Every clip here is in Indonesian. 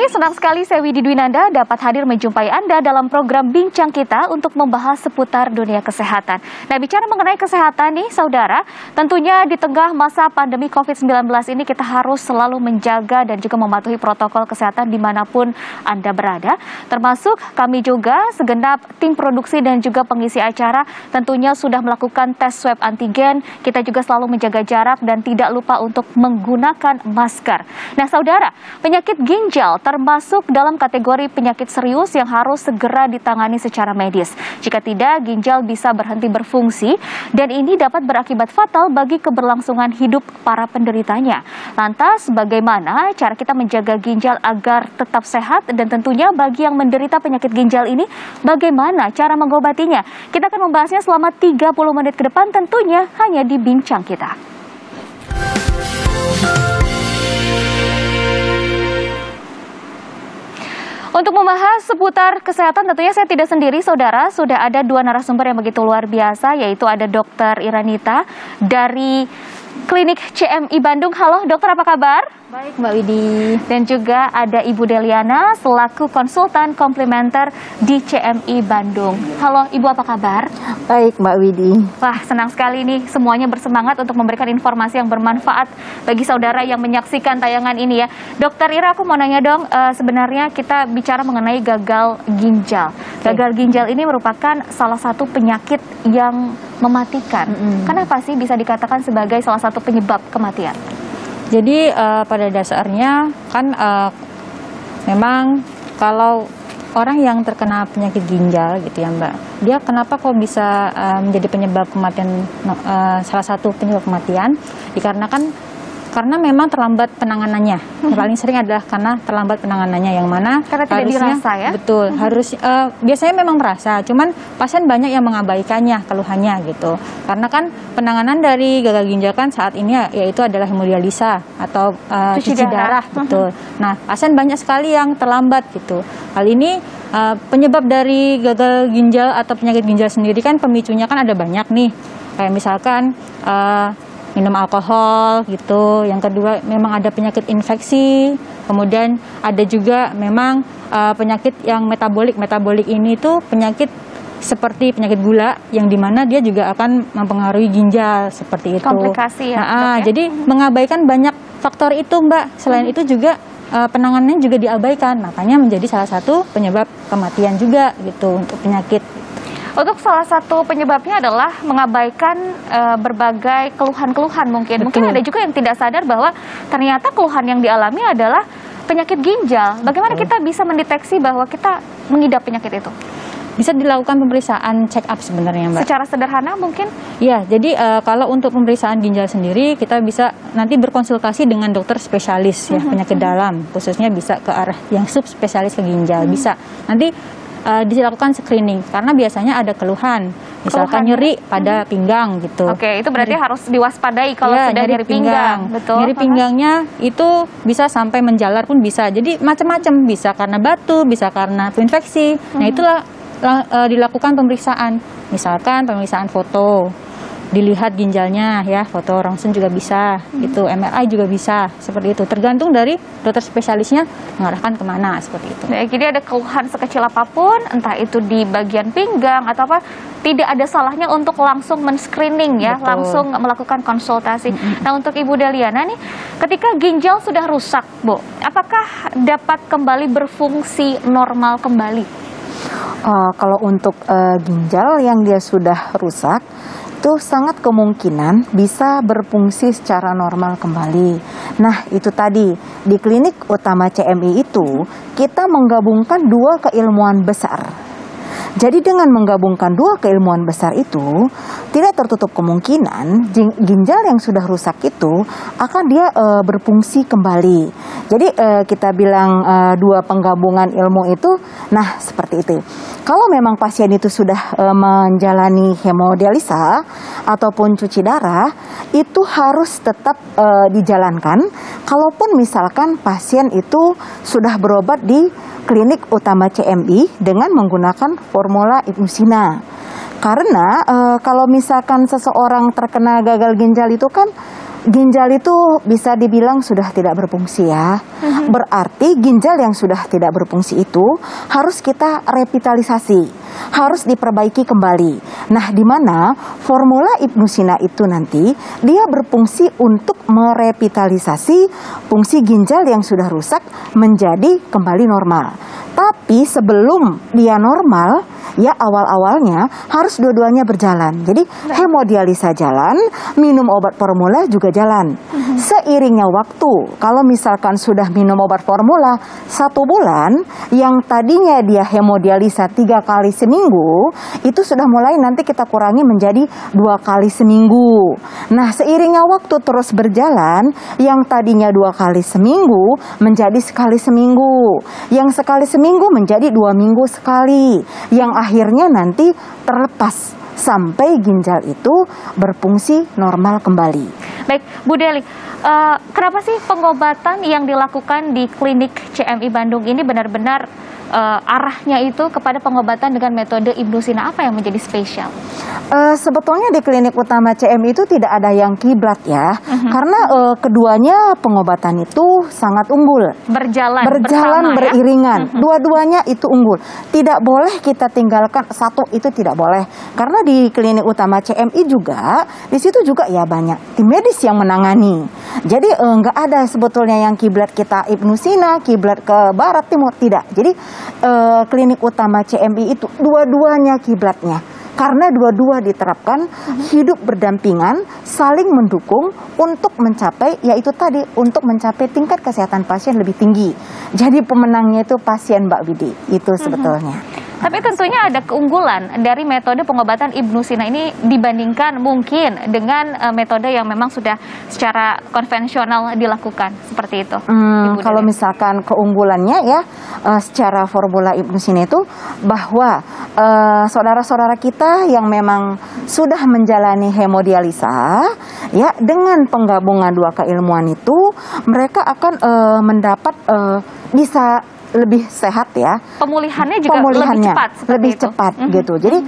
senang sekali saya Widi Dwinanda dapat hadir menjumpai Anda dalam program Bincang Kita untuk membahas seputar dunia kesehatan. Nah, bicara mengenai kesehatan nih, saudara, tentunya di tengah masa pandemi COVID-19 ini kita harus selalu menjaga dan juga mematuhi protokol kesehatan dimanapun Anda berada. Termasuk kami juga, segenap tim produksi dan juga pengisi acara, tentunya sudah melakukan tes swab antigen. Kita juga selalu menjaga jarak dan tidak lupa untuk menggunakan masker. Nah, saudara, penyakit ginjal termasuk dalam kategori penyakit serius yang harus segera ditangani secara medis. Jika tidak, ginjal bisa berhenti berfungsi dan ini dapat berakibat fatal bagi keberlangsungan hidup para penderitanya. Lantas, bagaimana cara kita menjaga ginjal agar tetap sehat dan tentunya bagi yang menderita penyakit ginjal ini, bagaimana cara mengobatinya? Kita akan membahasnya selama 30 menit ke depan tentunya hanya di Bincang Kita. Untuk membahas seputar kesehatan tentunya saya tidak sendiri, saudara. Sudah ada dua narasumber yang begitu luar biasa, yaitu ada Dr. Iranita dari Klinik CMI Bandung. Halo dokter, apa kabar? Baik Mbak Widi. Dan juga ada Ibu Deliana selaku konsultan komplementer di CMI Bandung. Halo Ibu, apa kabar? Baik Mbak Widi. Wah, senang sekali nih semuanya bersemangat untuk memberikan informasi yang bermanfaat bagi saudara yang menyaksikan tayangan ini ya. Dokter Ira, aku mau nanya dong, sebenarnya kita bicara mengenai gagal ginjal. Gagal ginjal ini merupakan salah satu penyakit yang mematikan. Kenapa sih bisa dikatakan sebagai salah satu penyebab kematian? Jadi pada dasarnya kan memang kalau orang yang terkena penyakit ginjal gitu ya Mbak, dia kenapa kok bisa menjadi penyebab kematian, salah satu penyebab kematian, dikarenakan karena memang terlambat penanganannya. Yang paling sering adalah karena terlambat penanganannya, yang mana karena tidak dirasa ya? Betul, harus biasanya memang merasa, cuman pasien banyak yang mengabaikannya, keluhannya gitu. Karena kan penanganan dari gagal ginjal kan saat ini yaitu adalah hemodialisa atau cuci darah, betul. Nah, pasien banyak sekali yang terlambat gitu. Hal ini penyebab dari gagal ginjal atau penyakit ginjal sendiri kan pemicunya kan ada banyak nih. Kayak misalkan minum alkohol gitu. Yang kedua memang ada penyakit infeksi. Kemudian ada juga memang penyakit yang metabolik. Metabolik ini tuh penyakit seperti penyakit gula yang dimana dia juga akan mempengaruhi ginjal seperti itu. Komplikasi ya. Nah, jadi mengabaikan banyak faktor itu Mbak. Selain itu juga penanganannya juga diabaikan. Makanya menjadi salah satu penyebab kematian juga gitu untuk penyakit. Untuk salah satu penyebabnya adalah mengabaikan berbagai keluhan-keluhan mungkin. Betul. Mungkin ada juga yang tidak sadar bahwa ternyata keluhan yang dialami adalah penyakit ginjal. Bagaimana kita bisa mendeteksi bahwa kita mengidap penyakit itu? Bisa dilakukan pemeriksaan check up sebenarnya Mbak. Secara sederhana mungkin? Ya, jadi kalau untuk pemeriksaan ginjal sendiri kita bisa nanti berkonsultasi dengan dokter spesialis ya penyakit dalam, khususnya bisa ke arah yang subspesialis ke ginjal. Bisa nanti dilakukan screening karena biasanya ada keluhan, misalkan nyeri pada pinggang gitu. Oke, itu berarti harus diwaspadai kalau sudah nyeri pinggang. Betul. Nyeri pinggangnya itu bisa sampai menjalar pun bisa. Jadi macam-macam, bisa karena batu, bisa karena infeksi. Nah, itulah dilakukan pemeriksaan. Misalkan pemeriksaan foto, dilihat ginjalnya ya, foto ronsen juga bisa, itu MRI juga bisa, seperti itu. Tergantung dari dokter spesialisnya mengarahkan kemana, seperti itu. Nah, jadi ada keluhan sekecil apapun, entah itu di bagian pinggang atau apa, tidak ada salahnya untuk langsung men-screening ya, betul, langsung melakukan konsultasi. Nah, untuk Ibu Deliana nih, ketika ginjal sudah rusak, Bu, apakah dapat kembali berfungsi normal kembali? Kalau untuk ginjal yang dia sudah rusak, itu sangat kemungkinan bisa berfungsi secara normal kembali. Nah, itu tadi di klinik utama CMI itu kita menggabungkan dua keilmuan besar. Jadi dengan menggabungkan dua keilmuan besar itu, tidak tertutup kemungkinan ginjal yang sudah rusak itu akan dia berfungsi kembali. Jadi kita bilang dua penggabungan ilmu itu, nah seperti itu. Kalau memang pasien itu sudah menjalani hemodialisa ataupun cuci darah, itu harus tetap dijalankan. Kalaupun misalkan pasien itu sudah berobat di klinik utama CMI dengan menggunakan formula Ibnusina. Karena kalau misalkan seseorang terkena gagal ginjal itu kan ginjal itu bisa dibilang sudah tidak berfungsi ya. Berarti ginjal yang sudah tidak berfungsi itu harus kita revitalisasi, harus diperbaiki kembali. Nah, di mana formula Ibnusina itu nanti dia berfungsi untuk merevitalisasi fungsi ginjal yang sudah rusak menjadi kembali normal. Tapi sebelum dia normal, ya awal-awalnya harus dua-duanya berjalan. Jadi hemodialisa jalan, minum obat formula juga jalan. Seiringnya waktu, kalau misalkan sudah minum obat formula 1 bulan, yang tadinya dia hemodialisa 3 kali seminggu, itu sudah mulai nanti kita kurangi menjadi 2 kali seminggu. Nah, seiringnya waktu terus berjalan, yang tadinya 2 kali seminggu menjadi sekali seminggu, yang sekali seminggu menjadi 2 minggu sekali, yang akhirnya nanti terlepas sampai ginjal itu berfungsi normal kembali. Baik, Bu Deli, kenapa sih pengobatan yang dilakukan di klinik CMI Bandung ini benar-benar arahnya itu kepada pengobatan dengan metode Ibnusina? Apa yang menjadi spesial? Sebetulnya di klinik utama CMI itu tidak ada yang kiblat ya, karena keduanya pengobatan itu sangat unggul, berjalan bersama, beriringan, dua-duanya itu unggul. Tidak boleh kita tinggalkan satu, itu tidak boleh, karena di klinik utama CMI juga di situ juga ya banyak tim medis yang menangani. Jadi nggak ada sebetulnya yang kiblat kita Ibnusina, kiblat ke barat timur, tidak. Jadi klinik utama CMI itu dua-duanya kiblatnya, karena dua-dua diterapkan hidup berdampingan, saling mendukung untuk mencapai, yaitu tadi, untuk mencapai tingkat kesehatan pasien lebih tinggi. Jadi pemenangnya itu pasien, Mbak Widi, itu sebetulnya. Tapi tentunya ada keunggulan dari metode pengobatan Ibnusina ini dibandingkan mungkin dengan metode yang memang sudah secara konvensional dilakukan seperti itu. Kalau misalkan keunggulannya ya secara formula Ibnusina itu bahwa saudara-saudara kita yang memang sudah menjalani hemodialisa ya, dengan penggabungan 2 keilmuan itu mereka akan mendapat bisa lebih sehat ya. Pemulihannya juga lebih cepat. Lebih cepat gitu. Jadi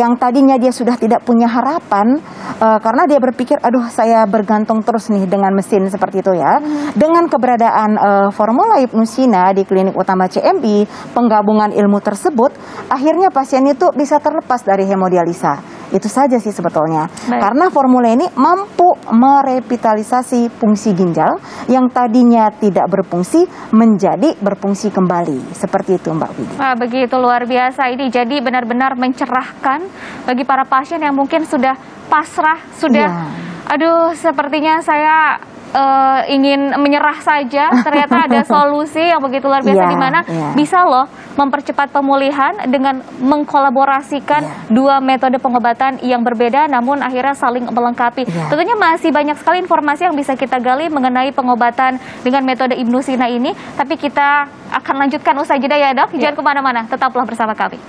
yang tadinya dia sudah tidak punya harapan karena dia berpikir, aduh saya bergantung terus nih dengan mesin seperti itu ya. Dengan keberadaan formula Ibnusina di klinik utama CMI, penggabungan ilmu tersebut, akhirnya pasien itu bisa terlepas dari hemodialisa. Itu saja sih sebetulnya. Karena formula ini mampu merevitalisasi fungsi ginjal yang tadinya tidak berfungsi menjadi berfungsi kembali. Seperti itu, Mbak Widi. Wah, begitu luar biasa ini. Jadi benar-benar mencerahkan bagi para pasien yang mungkin sudah pasrah, sudah aduh sepertinya saya ingin menyerah saja, ternyata ada solusi yang begitu luar biasa di mana bisa loh mempercepat pemulihan dengan mengkolaborasikan 2 metode pengobatan yang berbeda namun akhirnya saling melengkapi. Tentunya masih banyak sekali informasi yang bisa kita gali mengenai pengobatan dengan metode Ibnusina ini, tapi kita akan lanjutkan usai jeda ya, Dok. Jangan kemana-mana, tetaplah bersama kami.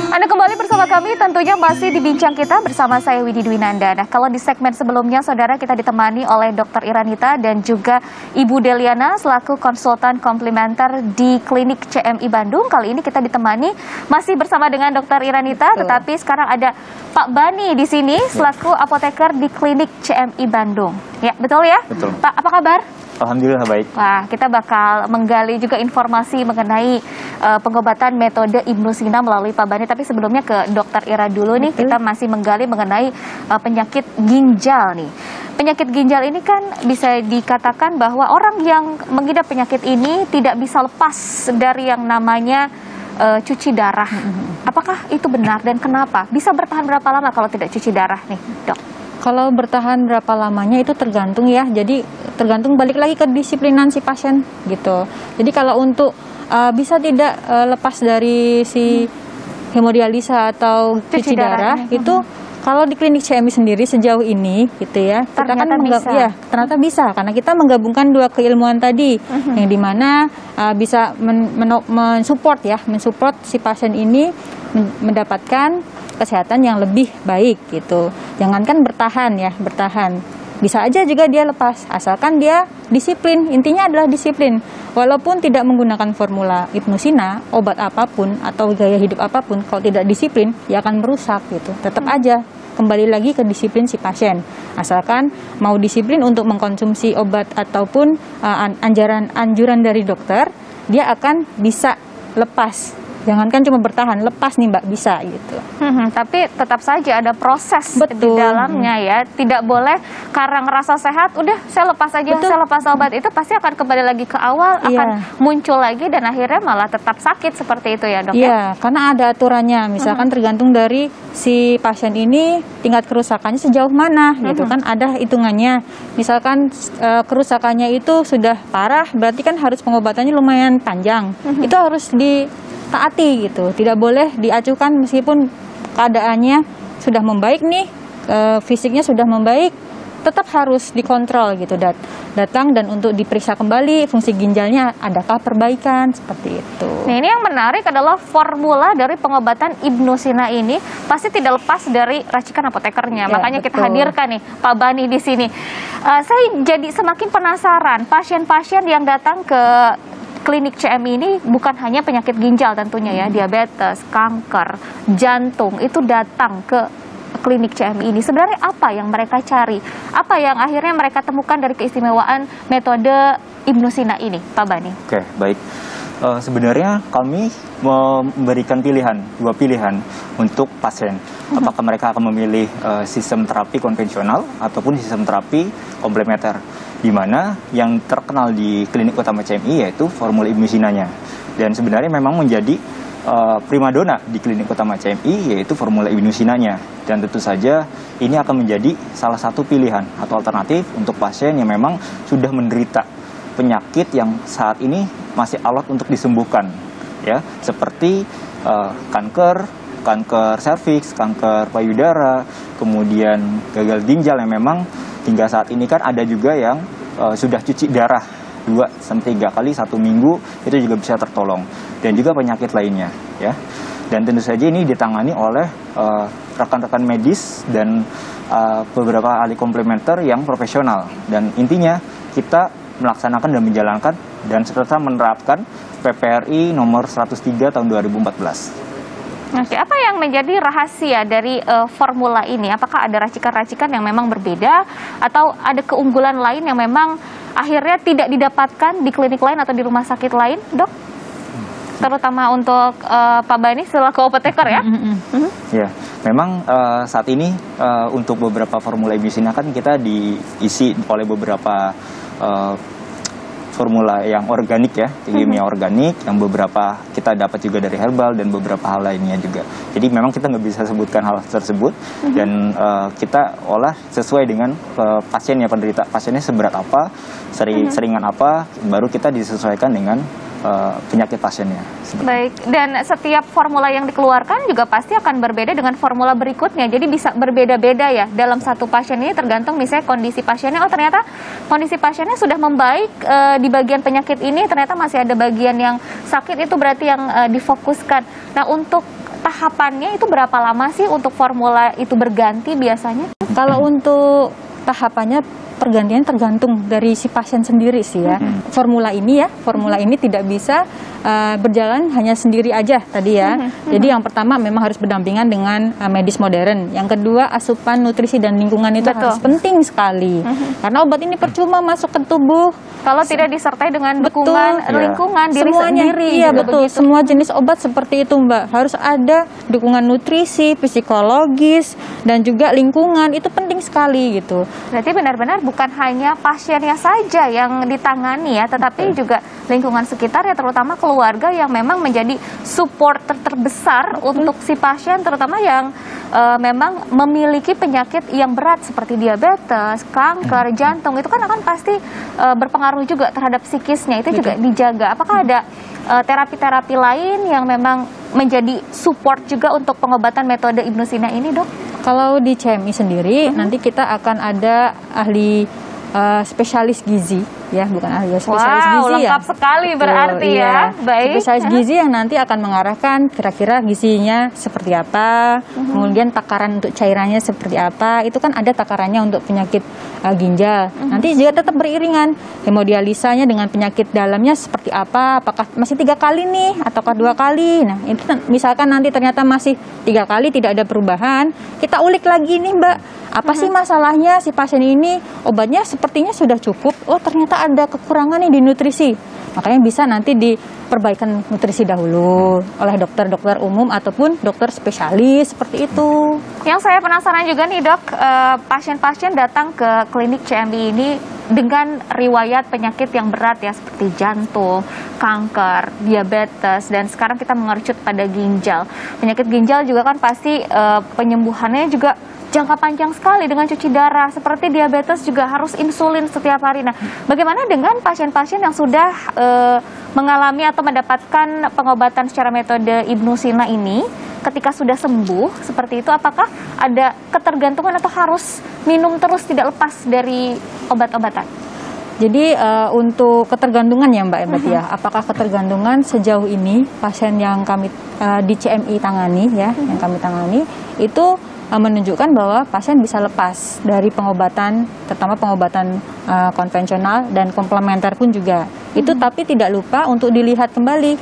Anda kembali bersama kami, tentunya masih di Bincang Kita bersama saya Widi Dwinanda. Nah, kalau di segmen sebelumnya, saudara, kita ditemani oleh Dr. Iranita dan juga Ibu Deliana selaku konsultan komplementer di klinik CMI Bandung. Kali ini kita ditemani masih bersama dengan Dr. Iranita, tetapi sekarang ada Pak Bani di sini selaku apoteker di klinik CMI Bandung. Ya, betul ya? Betul. Pak, apa kabar? Alhamdulillah baik. Wah, kita bakal menggali juga informasi mengenai pengobatan metode Ibnusina melalui Pak Bani. Tapi sebelumnya ke Dokter Ira dulu nih, kita masih menggali mengenai penyakit ginjal nih. Penyakit ginjal ini kan bisa dikatakan bahwa orang yang mengidap penyakit ini tidak bisa lepas dari yang namanya cuci darah. Apakah itu benar dan kenapa? Bisa bertahan berapa lama kalau tidak cuci darah nih, Dok? Kalau bertahan berapa lamanya itu tergantung ya. Jadi tergantung balik lagi ke disiplinan si pasien gitu. Jadi kalau untuk bisa tidak lepas dari si hemodialisa atau cuci darah itu kalau di klinik CMI sendiri sejauh ini gitu ya, ternyata ternyata bisa karena kita menggabungkan 2 keilmuan tadi yang dimana bisa mensupport si pasien ini mendapatkan kesehatan yang lebih baik gitu. Jangankan bertahan. bisa aja juga dia lepas, asalkan dia disiplin. Intinya adalah disiplin. Walaupun tidak menggunakan formula Ibnusina, obat apapun atau gaya hidup apapun, kalau tidak disiplin, ya akan merusak gitu. Tetap aja kembali lagi ke disiplin si pasien. Asalkan mau disiplin untuk mengkonsumsi obat ataupun anjuran dari dokter, dia akan bisa lepas. Jangankan cuma bertahan, lepas nih Mbak, bisa gitu. Tapi tetap saja ada proses di Betul. dalamnya ya. Tidak boleh karena ngerasa sehat, udah saya lepas aja, Betul. saya lepas obat. Itu pasti akan kembali lagi ke awal, akan muncul lagi dan akhirnya malah tetap sakit seperti itu ya dok? Iya, karena ada aturannya. Misalkan tergantung dari si pasien ini tingkat kerusakannya sejauh mana gitu kan, ada hitungannya. Misalkan kerusakannya itu sudah parah, berarti kan harus pengobatannya lumayan panjang. Itu harus ditaati gitu, tidak boleh diacuhkan meskipun keadaannya sudah membaik nih, fisiknya sudah membaik, tetap harus dikontrol gitu, datang dan untuk diperiksa kembali fungsi ginjalnya adakah perbaikan, seperti itu. Nah, ini yang menarik adalah formula dari pengobatan Ibnusina ini pasti tidak lepas dari racikan apotekernya. Ya, makanya kita betul. hadirkan nih Pak Bani di sini. Saya jadi semakin penasaran, pasien-pasien yang datang ke klinik CMI ini bukan hanya penyakit ginjal tentunya ya, diabetes, kanker, jantung, itu datang ke klinik CMI ini. Sebenarnya apa yang mereka cari? Apa yang akhirnya mereka temukan dari keistimewaan metode Ibnusina ini, Pak Bani? Oke, baik. Sebenarnya kami memberikan dua pilihan untuk pasien. Apakah mereka akan memilih sistem terapi konvensional ataupun sistem terapi komplementer, di mana yang terkenal di klinik utama CMI yaitu formula Ibnusinanya. Dan sebenarnya memang menjadi primadona di klinik utama CMI yaitu formula Ibnusinanya. Dan tentu saja ini akan menjadi salah satu pilihan atau alternatif untuk pasien yang memang sudah menderita penyakit yang saat ini masih alot untuk disembuhkan, ya, seperti kanker serviks, kanker payudara, kemudian gagal ginjal yang memang hingga saat ini kan ada juga yang sudah cuci darah 2-3 kali 1 minggu, itu juga bisa tertolong, dan juga penyakit lainnya, ya. Dan tentu saja ini ditangani oleh rekan-rekan medis dan beberapa ahli komplementer yang profesional. Dan intinya kita melaksanakan dan menjalankan dan serta menerapkan PPRI nomor 103 tahun 2014. Oke, apa yang menjadi rahasia dari formula ini? Apakah ada racikan-racikan yang memang berbeda atau ada keunggulan lain yang memang akhirnya tidak didapatkan di klinik lain atau di rumah sakit lain, dok? Terutama untuk Pak Bani selaku apoteker ya? Ya, memang saat ini untuk beberapa formula Ibnusina kan kita diisi oleh beberapa formula yang organik ya, kimia organik, yang beberapa kita dapat juga dari herbal dan beberapa hal lainnya juga. Jadi memang kita nggak bisa sebutkan hal tersebut dan kita olah sesuai dengan pasiennya, penderita pasiennya seberat apa, seringan apa, baru kita disesuaikan dengan penyakit pasiennya. Baik, dan setiap formula yang dikeluarkan juga pasti akan berbeda dengan formula berikutnya. Jadi bisa berbeda-beda ya dalam satu pasien ini, tergantung misalnya kondisi pasiennya. Oh, ternyata kondisi pasiennya sudah membaik di bagian penyakit ini, ternyata masih ada bagian yang sakit, itu berarti yang difokuskan. Nah, untuk tahapannya itu berapa lama sih untuk formula itu berganti biasanya? Kalau untuk tahapannya pergantian tergantung dari si pasien sendiri sih ya. Formula ini tidak bisa berjalan hanya sendiri aja tadi ya. Jadi yang pertama memang harus berdampingan dengan medis modern. Yang kedua asupan nutrisi dan lingkungan itu harus penting sekali. Karena obat ini percuma masuk ke tubuh kalau tidak disertai dengan dukungan lingkungan diri sendiri. Iya betul, begitu. Semua jenis obat seperti itu Mbak. Harus ada dukungan nutrisi, psikologis, dan juga lingkungan, itu penting sekali gitu. Berarti benar-benar bukan hanya pasiennya saja yang ditangani ya, tetapi juga lingkungan sekitar ya, terutama keluarga yang memang menjadi support terbesar untuk si pasien, terutama yang memang memiliki penyakit yang berat seperti diabetes, kanker, jantung, itu kan akan pasti berpengaruh juga terhadap psikisnya, itu juga dijaga. Apakah ada terapi-terapi lain yang memang menjadi support juga untuk pengobatan metode Ibnusina ini, dok? Kalau di CMI sendiri nanti kita akan ada ahli spesialis gizi ya, bukan ahli spesialis gizi ya. Lengkap sekali berarti Betul, ya. Baik. Spesialis gizi yang nanti akan mengarahkan kira-kira gizinya seperti apa, kemudian takaran untuk cairannya seperti apa. Itu kan ada takarannya untuk penyakit ginjal. Nanti juga tetap beriringan hemodialisanya dengan penyakit dalamnya seperti apa, apakah masih 3 kali nih ataukah 2 kali. Nah, itu misalkan nanti ternyata masih 3 kali tidak ada perubahan, kita ulik lagi nih Mbak, apa sih masalahnya si pasien ini, obatnya sepertinya sudah cukup, oh ternyata ada kekurangan nih di nutrisi. Makanya bisa nanti diperbaikan nutrisi dahulu oleh dokter-dokter umum ataupun dokter spesialis seperti itu. Yang saya penasaran juga nih dok, pasien-pasien datang ke klinik CMI ini dengan riwayat penyakit yang berat ya, seperti jantung, kanker, diabetes, dan sekarang kita mengerucut pada ginjal. Penyakit ginjal juga kan pasti penyembuhannya juga jangka panjang sekali dengan cuci darah. Seperti diabetes juga harus insulin setiap hari. Nah, bagaimana dengan pasien-pasien yang sudah mengalami atau mendapatkan pengobatan secara metode Ibnu Sina ini, ketika sudah sembuh seperti itu, apakah ada ketergantungan atau harus minum terus tidak lepas dari obat-obatan? Jadi untuk ketergantungan ya Mbak Ebet ya, apakah ketergantungan sejauh ini pasien yang kami di CMI tangani ya, yang kami tangani itu menunjukkan bahwa pasien bisa lepas dari pengobatan, terutama pengobatan konvensional dan komplementer pun juga. Itu tapi tidak lupa untuk dilihat kembali,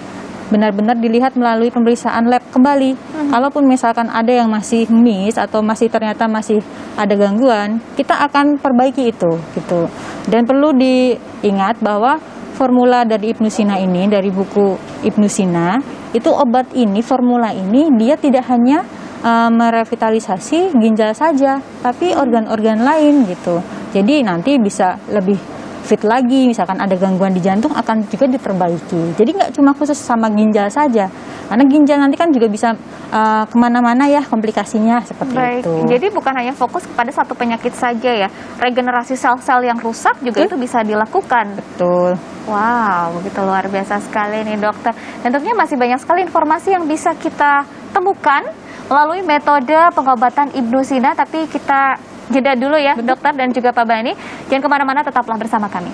benar-benar dilihat melalui pemeriksaan lab kembali. Kalaupun misalkan ada yang masih miss atau masih ternyata masih ada gangguan, kita akan perbaiki itu gitu. Dan perlu diingat bahwa formula dari Ibnu Sina ini, dari buku Ibnu Sina, itu obat ini, formula ini dia tidak hanya merevitalisasi ginjal saja, tapi organ-organ lain gitu. Jadi nanti bisa lebih fit lagi, misalkan ada gangguan di jantung akan juga diperbaiki. Jadi nggak cuma khusus sama ginjal saja, karena ginjal nanti kan juga bisa kemana-mana ya komplikasinya seperti itu. Jadi bukan hanya fokus kepada satu penyakit saja ya, regenerasi sel-sel yang rusak juga itu bisa dilakukan. Betul. Wow, begitu luar biasa sekali nih dokter. Dan tentunya masih banyak sekali informasi yang bisa kita temukan melalui metode pengobatan Ibnu Sina, tapi kita jeda dulu ya dokter dan juga Pak Bani. Jangan kemana-mana, tetaplah bersama kami.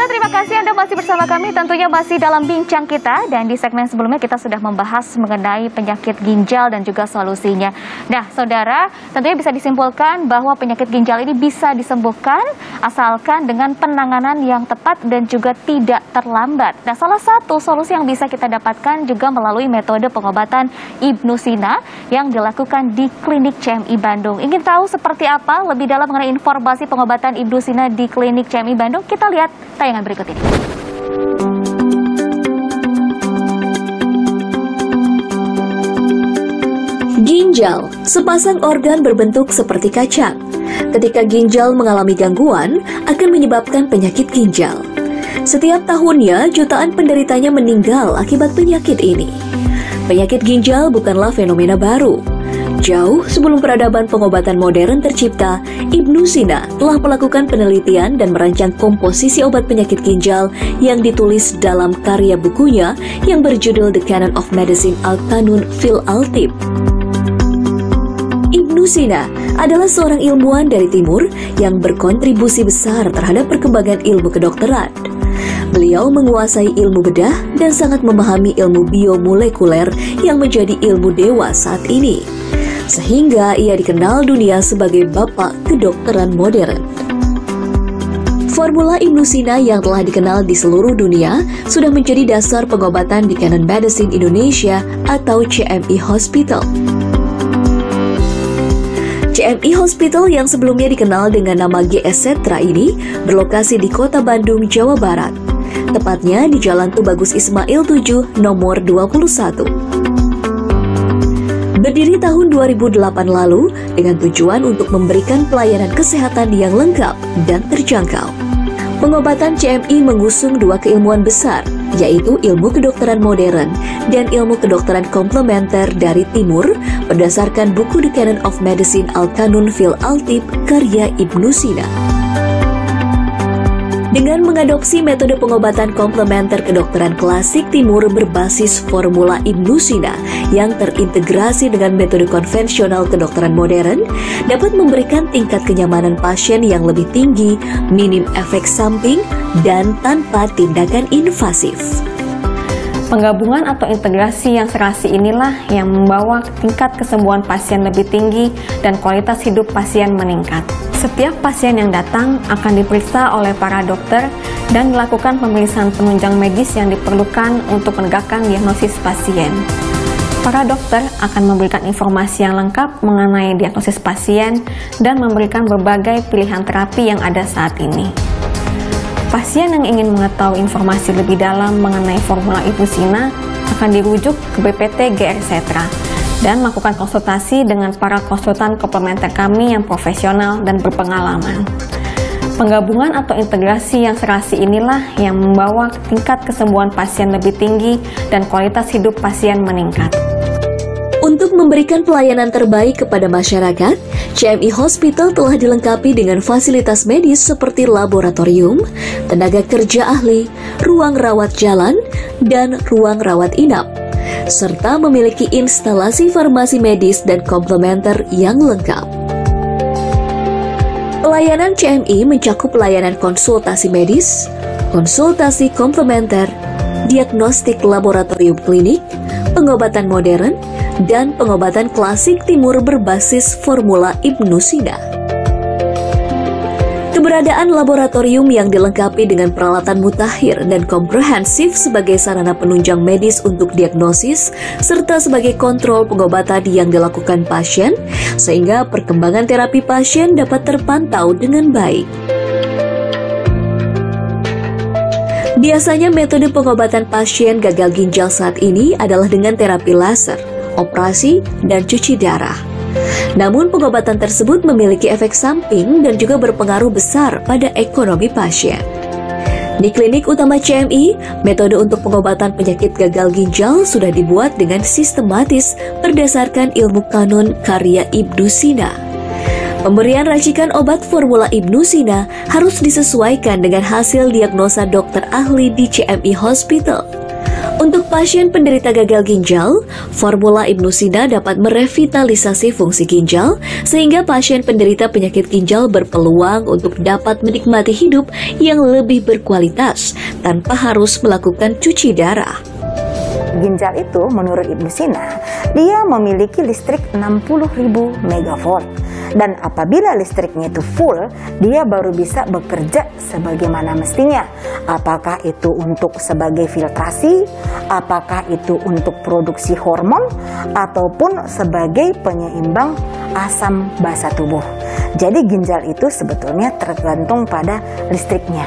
Terima kasih Anda masih bersama kami, tentunya masih dalam bincang kita, dan di segmen sebelumnya kita sudah membahas mengenai penyakit ginjal dan juga solusinya. Nah, saudara, tentunya bisa disimpulkan bahwa penyakit ginjal ini bisa disembuhkan asalkan dengan penanganan yang tepat dan juga tidak terlambat. Nah, salah satu solusi yang bisa kita dapatkan juga melalui metode pengobatan Ibnu Sina yang dilakukan di klinik CMI Bandung. Ingin tahu seperti apa lebih dalam mengenai informasi pengobatan Ibnu Sina di klinik CMI Bandung? Kita lihat tayangan berikut ini. Ginjal, sepasang organ berbentuk seperti kacang. Ketika ginjal mengalami gangguan, akan menyebabkan penyakit ginjal. Setiap tahunnya, jutaan penderitanya meninggal akibat penyakit ini. Penyakit ginjal bukanlah fenomena baru. Jauh sebelum peradaban pengobatan modern tercipta, Ibnu Sina telah melakukan penelitian dan merancang komposisi obat penyakit ginjal yang ditulis dalam karya bukunya yang berjudul The Canon of Medicine Al-Qanun fil Al-Tib. Ibnu Sina adalah seorang ilmuwan dari timur yang berkontribusi besar terhadap perkembangan ilmu kedokteran. Beliau menguasai ilmu bedah dan sangat memahami ilmu biomolekuler yang menjadi ilmu dewa saat ini, sehingga ia dikenal dunia sebagai bapak kedokteran modern. Formula Ibnu Sina yang telah dikenal di seluruh dunia sudah menjadi dasar pengobatan di Canon Medicine Indonesia atau CMI Hospital. CMI Hospital yang sebelumnya dikenal dengan nama GS Setra ini berlokasi di Kota Bandung, Jawa Barat. Tepatnya di Jalan Tubagus Ismail 7, nomor 21. Berdiri tahun 2008 lalu dengan tujuan untuk memberikan pelayanan kesehatan yang lengkap dan terjangkau. Pengobatan CMI mengusung dua keilmuan besar, yaitu ilmu kedokteran modern dan ilmu kedokteran komplementer dari timur berdasarkan buku The Canon of Medicine Al-Qanun fil Al-Tib karya Ibnu Sina. Dengan mengadopsi metode pengobatan komplementer kedokteran klasik timur berbasis formula Ibnu Sina yang terintegrasi dengan metode konvensional kedokteran modern, dapat memberikan tingkat kenyamanan pasien yang lebih tinggi, minim efek samping, dan tanpa tindakan invasif. Penggabungan atau integrasi yang serasi inilah yang membawa tingkat kesembuhan pasien lebih tinggi dan kualitas hidup pasien meningkat. Setiap pasien yang datang akan diperiksa oleh para dokter dan dilakukan pemeriksaan penunjang medis yang diperlukan untuk menegakkan diagnosis pasien. Para dokter akan memberikan informasi yang lengkap mengenai diagnosis pasien dan memberikan berbagai pilihan terapi yang ada saat ini. Pasien yang ingin mengetahui informasi lebih dalam mengenai formula Ibnu Sina akan dirujuk ke BPT GR Setra dan melakukan konsultasi dengan para konsultan komplementer kami yang profesional dan berpengalaman. Penggabungan atau integrasi yang serasi inilah yang membawa tingkat kesembuhan pasien lebih tinggi dan kualitas hidup pasien meningkat. Untuk memberikan pelayanan terbaik kepada masyarakat, CMI Hospital telah dilengkapi dengan fasilitas medis seperti laboratorium, tenaga kerja ahli, ruang rawat jalan, dan ruang rawat inap, serta memiliki instalasi farmasi medis dan komplementer yang lengkap. Pelayanan CMI mencakup pelayanan konsultasi medis, konsultasi komplementer, diagnostik laboratorium klinik, pengobatan modern, dan pengobatan klasik timur berbasis formula Ibnu Sina. Keberadaan laboratorium yang dilengkapi dengan peralatan mutakhir dan komprehensif sebagai sarana penunjang medis untuk diagnosis serta sebagai kontrol pengobatan yang dilakukan pasien, sehingga perkembangan terapi pasien dapat terpantau dengan baik. Biasanya metode pengobatan pasien gagal ginjal saat ini adalah dengan terapi laser, operasi, dan cuci darah. Namun pengobatan tersebut memiliki efek samping dan juga berpengaruh besar pada ekonomi pasien. Di klinik utama CMI, metode untuk pengobatan penyakit gagal ginjal sudah dibuat dengan sistematis berdasarkan ilmu kanun karya Ibnu Sina. Pemberian racikan obat formula Ibnu Sina harus disesuaikan dengan hasil diagnosa dokter ahli di CMI Hospital. Untuk pasien penderita gagal ginjal, formula Ibnu Sina dapat merevitalisasi fungsi ginjal sehingga pasien penderita penyakit ginjal berpeluang untuk dapat menikmati hidup yang lebih berkualitas tanpa harus melakukan cuci darah. Ginjal itu menurut Ibnu Sina, dia memiliki listrik 60.000 megavolt. Dan apabila listriknya itu full, dia baru bisa bekerja sebagaimana mestinya. Apakah itu untuk sebagai filtrasi, apakah itu untuk produksi hormon, ataupun sebagai penyeimbang asam basa tubuh. Jadi ginjal itu sebetulnya tergantung pada listriknya.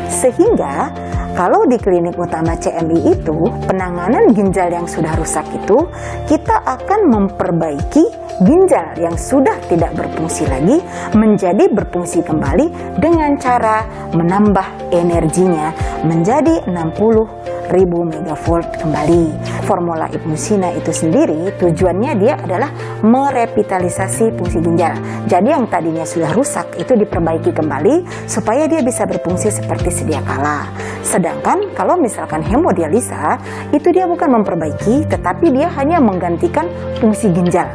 Sehingga kalau di klinik utama CMI itu, penanganan ginjal yang sudah rusak itu, kita akan memperbaiki ginjal yang sudah tidak berfungsi lagi menjadi berfungsi kembali dengan cara menambah energinya menjadi 60.000 megavolt kembali. Formula Ibnu Sina itu sendiri tujuannya dia adalah merevitalisasi fungsi ginjal. Jadi yang tadinya sudah rusak itu diperbaiki kembali supaya dia bisa berfungsi seperti sedia kala. Sedangkan kalau misalkan hemodialisa itu dia bukan memperbaiki tetapi dia hanya menggantikan fungsi ginjal.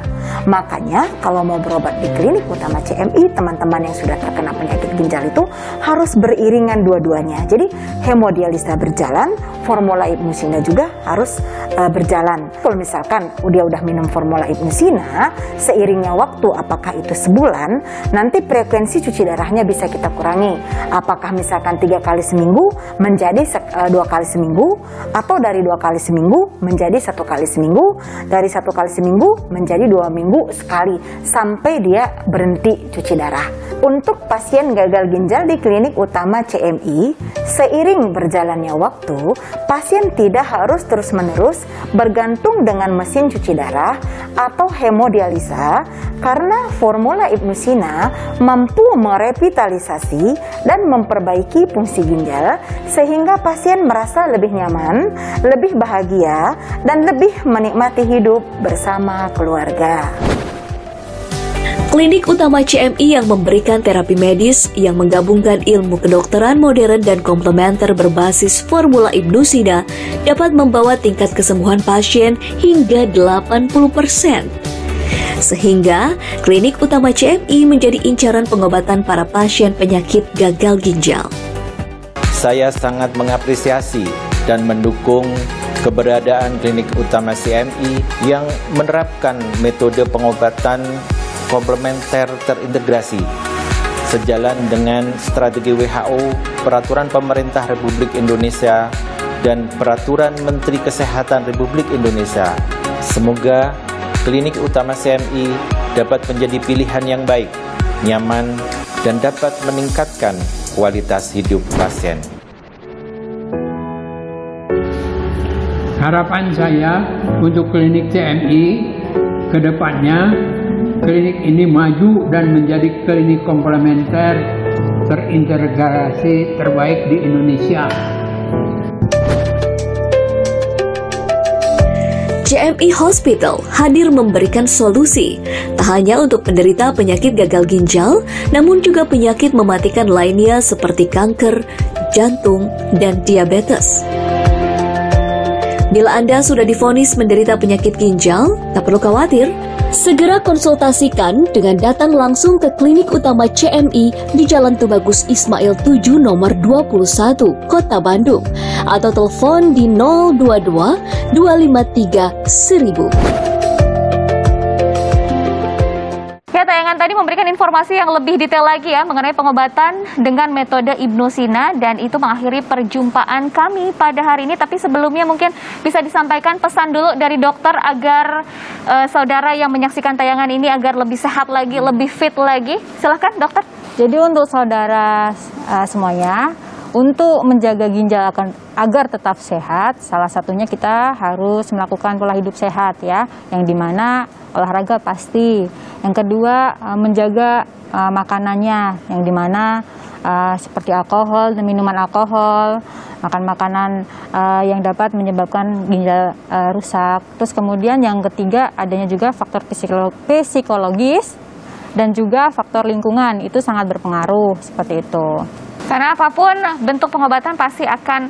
Makanya kalau mau berobat di klinik utama CMI, teman-teman yang sudah terkena penyakit ginjal itu harus beriringan dua-duanya. Jadi hemodialisa berjalan, formula Ibnu Sina juga harus berjalan. Kalau misalkan dia udah minum formula Ibnu Sina, seiringnya waktu apakah itu sebulan, nanti frekuensi cuci darahnya bisa kita kurangi. Apakah misalkan 3 kali seminggu menjadi 2 kali seminggu, atau dari 2 kali seminggu menjadi 1 kali seminggu, dari 1 kali seminggu menjadi 2 minggu sekali, sampai dia berhenti cuci darah. Untuk pasien gagal ginjal di klinik utama CMI, seiring berjalannya waktu, pasien tidak harus terus-menerus bergantung dengan mesin cuci darah atau hemodialisa karena formula Ibnu Sina mampu merevitalisasi dan memperbaiki fungsi ginjal sehingga pasien merasa lebih nyaman, lebih bahagia, dan lebih menikmati hidup bersama keluarga. Klinik utama CMI yang memberikan terapi medis yang menggabungkan ilmu kedokteran modern dan komplementer berbasis formula Ibnu Sina dapat membawa tingkat kesembuhan pasien hingga 80%. Sehingga klinik utama CMI menjadi incaran pengobatan para pasien penyakit gagal ginjal. Saya sangat mengapresiasi dan mendukung keberadaan klinik utama CMI yang menerapkan metode pengobatan komplementer terintegrasi sejalan dengan strategi WHO, peraturan pemerintah Republik Indonesia, dan peraturan Menteri Kesehatan Republik Indonesia. Semoga klinik utama CMI dapat menjadi pilihan yang baik, nyaman, dan dapat meningkatkan kualitas hidup pasien. Harapan saya untuk klinik CMI ke depannya, klinik ini maju dan menjadi klinik komplementer terintegrasi terbaik di Indonesia. CMI Hospital hadir memberikan solusi, tak hanya untuk penderita penyakit gagal ginjal, namun juga penyakit mematikan lainnya seperti kanker, jantung, dan diabetes. Bila Anda sudah divonis menderita penyakit ginjal, tak perlu khawatir. Segera konsultasikan dengan datang langsung ke klinik utama CMI di Jalan Tubagus Ismail 7 nomor 21, Kota Bandung, atau telepon di 022 253 1000. Ya, tayangan tadi memberikan informasi yang lebih detail lagi ya mengenai pengobatan dengan metode Ibnu Sina, dan itu mengakhiri perjumpaan kami pada hari ini. Tapi sebelumnya mungkin bisa disampaikan pesan dulu dari dokter agar saudara yang menyaksikan tayangan ini agar lebih sehat lagi, lebih fit lagi. Silahkan dokter. Jadi untuk saudara semuanya, untuk menjaga ginjal agar tetap sehat, salah satunya kita harus melakukan pola hidup sehat ya, yang dimana olahraga pasti. Yang kedua, menjaga makanannya, yang dimana seperti alkohol dan minuman alkohol, makan makanan yang dapat menyebabkan ginjal rusak. Terus kemudian yang ketiga, adanya juga faktor psikologis dan juga faktor lingkungan, itu sangat berpengaruh seperti itu. Karena apapun bentuk pengobatan pasti akan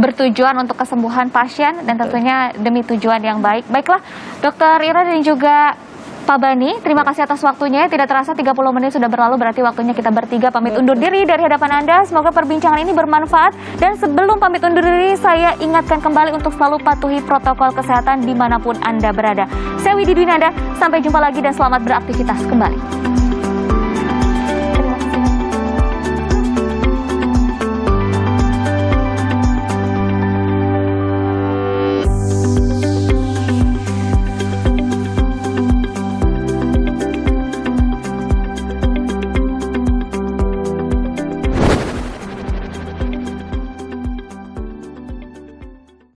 bertujuan untuk kesembuhan pasien dan tentunya demi tujuan yang baik. Baiklah, Dokter Ira dan juga Pak Bani, terima kasih atas waktunya. Tidak terasa 30 menit sudah berlalu, berarti waktunya kita bertiga pamit undur diri dari hadapan Anda. Semoga perbincangan ini bermanfaat. Dan sebelum pamit undur diri, saya ingatkan kembali untuk selalu patuhi protokol kesehatan dimanapun Anda berada. Saya Widi Dwinanda, sampai jumpa lagi dan selamat beraktivitas kembali.